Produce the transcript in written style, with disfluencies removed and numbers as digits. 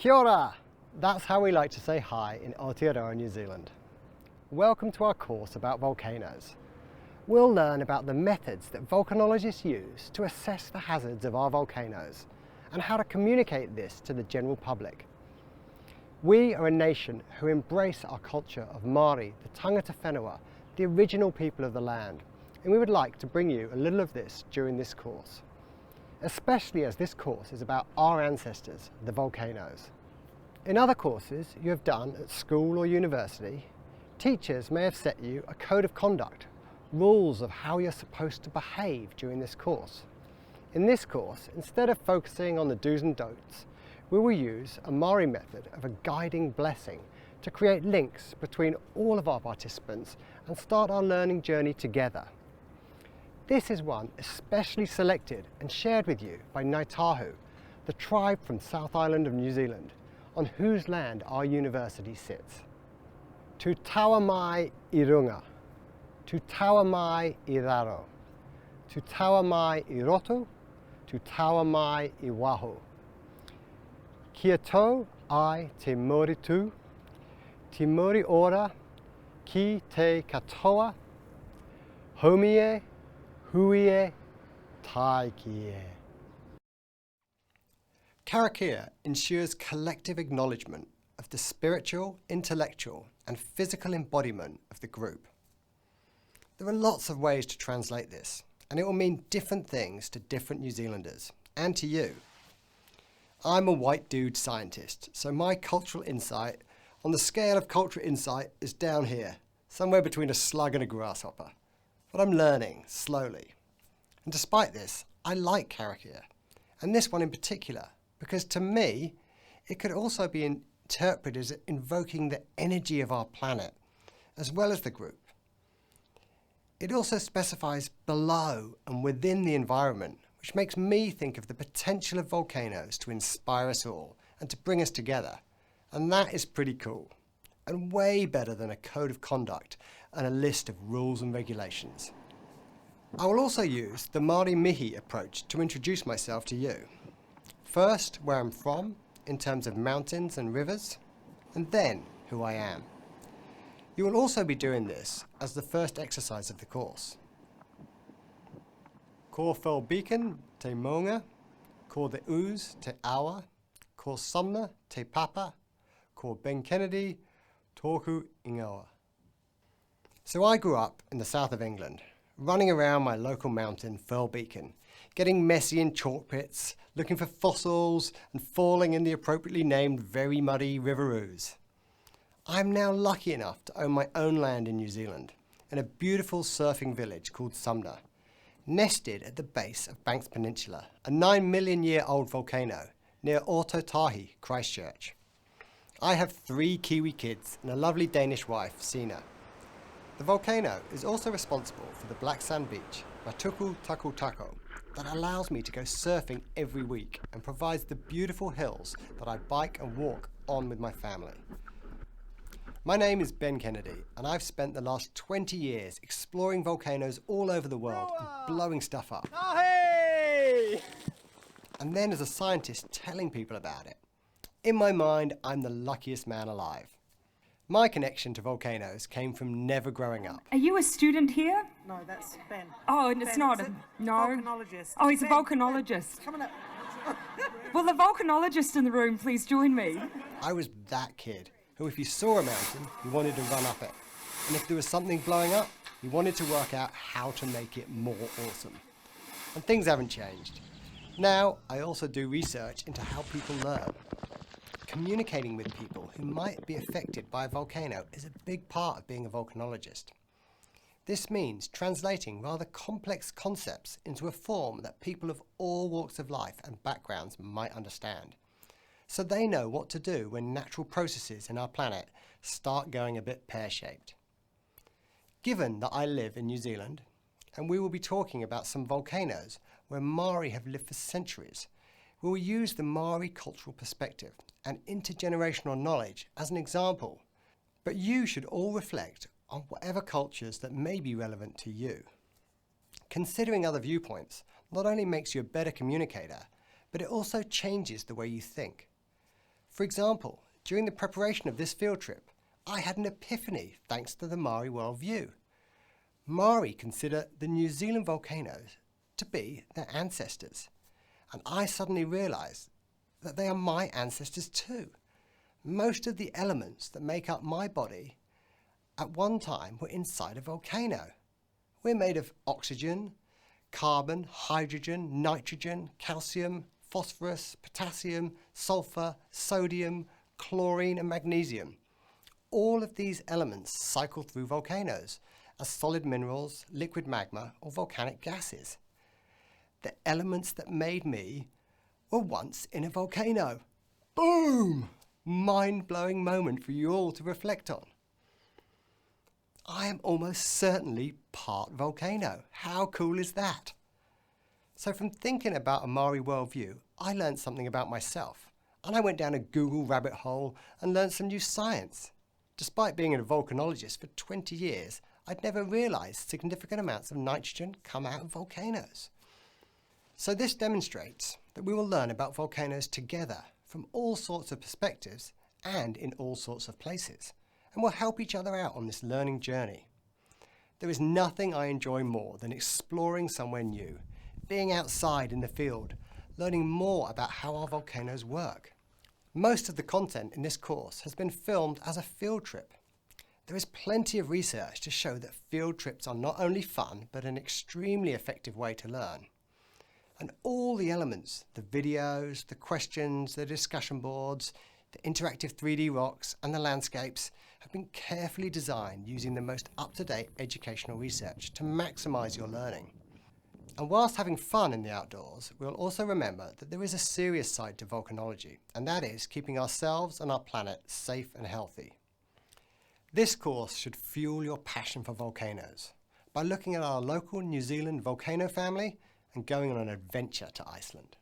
Kia ora! That's how we like to say hi in Aotearoa, New Zealand. Welcome to our course about volcanoes. We'll learn about the methods that volcanologists use to assess the hazards of our volcanoes and how to communicate this to the general public. We are a nation who embrace our culture of Māori, the tangata whenua, the original people of the land, and we would like to bring you a little of this during this course, especially as this course is about our ancestors, the volcanoes. In other courses you have done at school or university, teachers may have set you a code of conduct, rules of how you're supposed to behave during this course. In this course, instead of focusing on the do's and don'ts, we will use a Māori method of a guiding blessing to create links between all of our participants and start our learning journey together. This is one especially selected and shared with you by Ngāi Tahu, the tribe from South Island of New Zealand, on whose land our university sits. Tu taua mai I runga, tu taua mai I raro, tu taua mai I roto, tu taua mai I waho. Kia tau ai te muri tū, te muri ora, ki te katoa, homie, huie, tai kie. Karakia ensures collective acknowledgement of the spiritual, intellectual and physical embodiment of the group. There are lots of ways to translate this, and it will mean different things to different New Zealanders, and to you. I'm a white dude scientist, so my cultural insight on the scale of cultural insight is down here, somewhere between a slug and a grasshopper. But I'm learning, slowly. And despite this, I like Karakia, and this one in particular, because to me, it could also be interpreted as invoking the energy of our planet, as well as the group. It also specifies below and within the environment, which makes me think of the potential of volcanoes to inspire us all and to bring us together. And that is pretty cool, and way better than a code of conduct and a list of rules and regulations. I will also use the Māori mihi approach to introduce myself to you. First, where I'm from, in terms of mountains and rivers, and then who I am. You will also be doing this as the first exercise of the course. Ko Fel Beacon te maunga, ko the ooze te awa, ko Sumner te papa, ko Ben Kennedy tōku ingoa. So I grew up in the south of England, running around my local mountain, Fel Beacon, getting messy in chalk pits, looking for fossils and falling in the appropriately named very muddy River Ouse. I'm now lucky enough to own my own land in New Zealand, in a beautiful surfing village called Sumner, nested at the base of Banks Peninsula, a 9 million year old volcano near Ōtautahi, Christchurch. I have 3 Kiwi kids and a lovely Danish wife, Sina. The volcano is also responsible for the black sand beach, Matuku Taku Tako, that allows me to go surfing every week and provides the beautiful hills that I bike and walk on with my family. My name is Ben Kennedy, and I've spent the last 20 years exploring volcanoes all over the world and blowing stuff up. And then as a scientist telling people about it. In my mind, I'm the luckiest man alive. My connection to volcanoes came from never growing up. Are you a student here? No, that's Ben. Oh, and it's Ben, not. it's a No. volcanologist. Oh, he's a Ben, volcanologist. Ben, coming up. Will the volcanologist in the room please join me? I was that kid who, if he saw a mountain, he wanted to run up it. And if there was something blowing up, he wanted to work out how to make it more awesome. And things haven't changed. Now, I also do research into how people learn. Communicating with people who might be affected by a volcano is a big part of being a volcanologist. This means translating rather complex concepts into a form that people of all walks of life and backgrounds might understand, so they know what to do when natural processes in our planet start going a bit pear-shaped. Given that I live in New Zealand, and we will be talking about some volcanoes where Māori have lived for centuries, we will use the Māori cultural perspective and intergenerational knowledge as an example, but you should all reflect on whatever cultures that may be relevant to you. Considering other viewpoints not only makes you a better communicator, but it also changes the way you think. For For example, during the preparation of this field trip, I had an epiphany thanks to the Maori worldview. Maori consider the New Zealand volcanoes to be their ancestors, and I suddenly realised that they are my ancestors too. Most of the elements that make up my body at one time were inside a volcano. We're made of oxygen, carbon, hydrogen, nitrogen, calcium, phosphorus, potassium, sulfur, sodium, chlorine and magnesium. All of these elements cycle through volcanoes as solid minerals, liquid magma or volcanic gases. The elements that made me were once in a volcano. Boom! Mind-blowing moment for you all to reflect on. I am almost certainly part volcano. How cool is that? So from thinking about a Maori worldview, I learned something about myself, and I went down a Google rabbit hole and learned some new science. Despite being a volcanologist for 20 years, I'd never realised significant amounts of nitrogen come out of volcanoes. So this demonstrates that we will learn about volcanoes together from all sorts of perspectives and in all sorts of places, and we'll help each other out on this learning journey. There is nothing I enjoy more than exploring somewhere new, being outside in the field, learning more about how our volcanoes work. Most of the content in this course has been filmed as a field trip. There is plenty of research to show that field trips are not only fun, but an extremely effective way to learn. And all the elements, the videos, the questions, the discussion boards, the interactive 3D rocks and the landscapes have been carefully designed using the most up-to-date educational research to maximise your learning. And whilst having fun in the outdoors, we'll also remember that there is a serious side to volcanology, and that is keeping ourselves and our planet safe and healthy. This course should fuel your passion for volcanoes by looking at our local New Zealand volcano family and going on an adventure to Iceland.